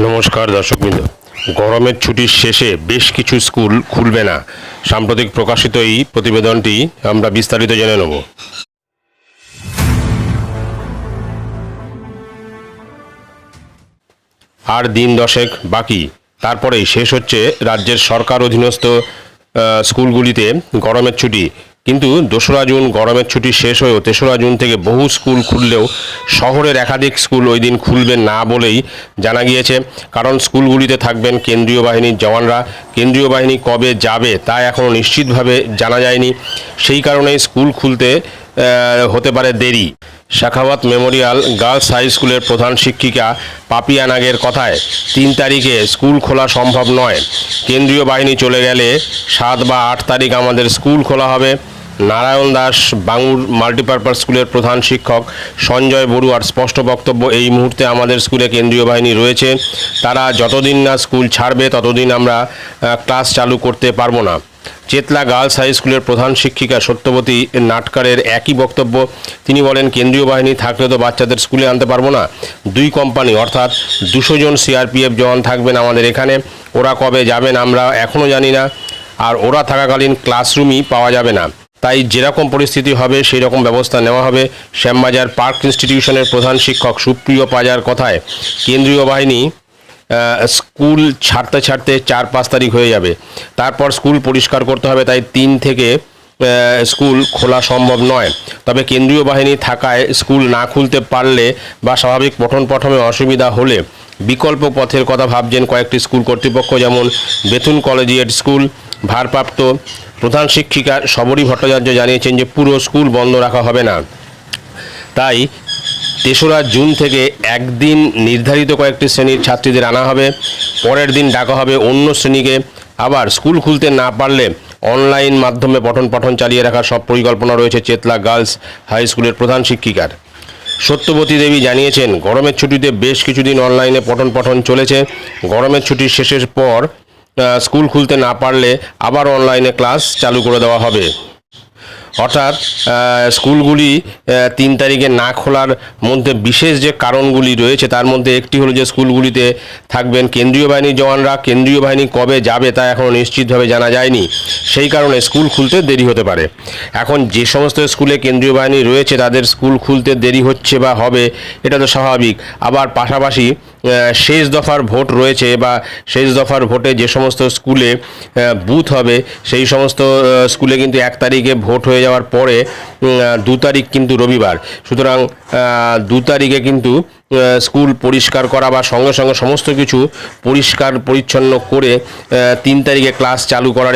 নমস্কার দর্শকবৃন্দ। গরমের ছুটির শেষে বেশ কিছু স্কুল খুলবে না। সাম্প্রতিক প্রকাশিত এই প্রতিবেদনটি আমরা বিস্তারিত জেনে নেব। আর দিন দশেক বাকি, তারপরেই শেষ হচ্ছে রাজ্যের সরকার অধীনস্থ স্কুলগুলিতে গরমের ছুটি। কিন্তু 2রা জুন গরমের ছুটি শেষ হয়েও 3রা জুন থেকে বহু স্কুল খুললেও শহরের একাধিক স্কুল ওই দিন খুলবে না বলেই জানা গিয়েছে। কারণ স্কুলগুলিতে থাকবেন কেন্দ্রীয় বাহিনীর জওয়ানরা। কেন্দ্রীয় বাহিনী কবে যাবে তা এখনও নিশ্চিতভাবে জানা যায়নি। সেই কারণেই স্কুল খুলতে হতে পারে দেরি। শাখাওয়াত মেমোরিয়াল গার্লস হাই স্কুলের প্রধান শিক্ষিকা পাপিয়া নাগের কথায় 3 তারিখে স্কুল খোলা সম্ভব নয়। কেন্দ্রীয় বাহিনী চলে গেলে 7 বা 8 তারিখ আমাদের স্কুল খোলা হবে। নারায়ণ দাস বাঙুর মাল্টিপারপাস স্কুলের প্রধান শিক্ষক সঞ্জয় বড়ুয়ার স্পষ্ট বক্তব্য, এই মুহূর্তে আমাদের স্কুলে কেন্দ্রীয় বাহিনী রয়েছে। তারা যতদিন না স্কুল ছাড়বে ততদিন আমরা ক্লাস চালু করতে পারবো না। চেতলা গার্লস হাই স্কুলের প্রধান শিক্ষিকা সত্যবতী নাটকারের একই বক্তব্য। তিনি বলেন, কেন্দ্রীয় বাহিনী থাকলে তো বাচ্চাদের স্কুলে আনতে পারবো না। 2 কোম্পানি অর্থাৎ 200 জন সিআরপিএফ জওয়ান থাকবেন আমাদের এখানে। ওরা কবে যাবেন আমরা এখনও জানি না। আর ওরা থাকাকালীন ক্লাসরুমই পাওয়া যাবে না। তাই যেরকম পরিস্থিতি হবে সেই রকম ব্যবস্থা নেওয়া হবে। শ্যামবাজার পার্ক ইনস্টিটিউশনের প্রধান শিক্ষক সুপ্রিয় পাজার কথায়, কেন্দ্রীয় বাহিনী স্কুল ছাড়তে 4-5 তারিখ হয়ে যাবে। তারপর স্কুল পরিষ্কার করতে হবে। তাই 3 থেকে স্কুল খোলা সম্ভব নয়। তবে কেন্দ্রীয় বাহিনী থাকায় স্কুল না খুলতে পারলে বা স্বাভাবিক পঠন পাঠনে অসুবিধা হলে বিকল্প পথের কথা ভাবছেন কয়েকটি স্কুল কর্তৃপক্ষ, যেমন বেথুন কলেজিয়েট স্কুল। ভারপ্রাপ্ত প্রধান শিক্ষিকা শবরী ভট্টাচার্য জানিয়েছেন যে পুরো স্কুল বন্ধ রাখা হবে না। তাই 3রা জুন থেকে একদিন নির্ধারিত কয়েকটি শ্রেণীর ছাত্রীদের আনা হবে, পরের দিন ডাকা হবে অন্য শ্রেণীকে। আবার স্কুল খুলতে না পারলে অনলাইন মাধ্যমে পঠন পাঠন চালিয়ে রাখার সব পরিকল্পনা রয়েছে চেতলা গার্লস হাই স্কুলের প্রধান শিক্ষিকার। সত্যবতী দেবী জানিয়েছেন, গরমের ছুটিতে বেশ কিছুদিন অনলাইনে পঠন পাঠন চলেছে। গরমের ছুটির শেষের পর স্কুল খুলতে না পারলে আবার অনলাইনে ক্লাস চালু করে দেওয়া হবে। অর্থাৎ স্কুলগুলি 3 তারিখে না খোলার মধ্যে বিশেষ যে কারণগুলি রয়েছে তার মধ্যে একটি হলো যে স্কুলগুলিতে থাকবেন কেন্দ্রীয় বাহিনীর জওয়ানরা। কেন্দ্রীয় বাহিনী কবে যাবে তা এখনও নিশ্চিতভাবে জানা যায়নি। সেই কারণে স্কুল খুলতে দেরি হতে পারে। এখন যে সমস্ত স্কুলে কেন্দ্রীয় বাহিনী রয়েছে তাদের স্কুল খুলতে দেরি হচ্ছে বা হবে, এটা তো স্বাভাবিক। আবার পাশাপাশি শেষ দফার ভোট রয়েছে বা শেষ দফার ভোটে যে সমস্ত স্কুলে বুথ হবে সেই সমস্ত স্কুলে কিন্তু 1 তারিখে ভোট হয়ে যাওয়ার পরে 2 তারিখ কিন্তু রবিবার। সুতরাং 2 তারিখে কিন্তু স্কুল পরিষ্কার করা বা সঙ্গে সঙ্গে সমস্ত কিছু পরিষ্কার পরিচ্ছন্ন করে 3 তারিখে ক্লাস চালু করার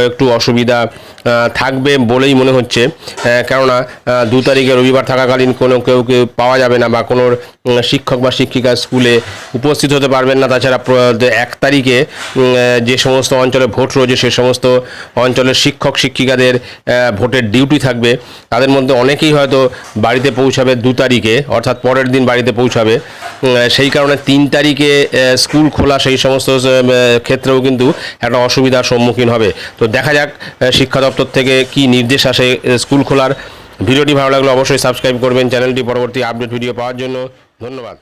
একটু অসুবিধা থাকবে বলেই মনে হচ্ছে। কেননা 2 তারিখে রবিবার থাকাকালীন কেউ পাওয়া যাবে না বা কোনো শিক্ষক বা শিক্ষিকা স্কুলে উপস্থিত হতে পারবেন না। তাছাড়া 1 তারিখে যে সমস্ত অঞ্চলে ভোট রয়েছে সে সমস্ত অঞ্চলের শিক্ষক শিক্ষিকাদের ভোটের ডিউটি থাকবে। তাদের মধ্যে অনেকেই হয়তো বাড়িতে পৌঁছাবে 2 তারিখে, অর্থাৎ পরের দিন বাড়িতে পৌঁছাবে। সেই কারণে 3 তারিখে স্কুল খোলা সেই সমস্ত ক্ষেত্রেও কিন্তু একটা অসুবিধার সম্মুখীন হবে। তো দেখা যাক শিক্ষা দপ্তর থেকে কি নির্দেশ আসে স্কুল খোলার। ভিডিওটি ভালো লাগলে অবশ্যই সাবস্ক্রাইব করবেন চ্যানেলটি পরবর্তী আপডেট ভিডিও পাওয়ার জন্য। ধন্যবাদ।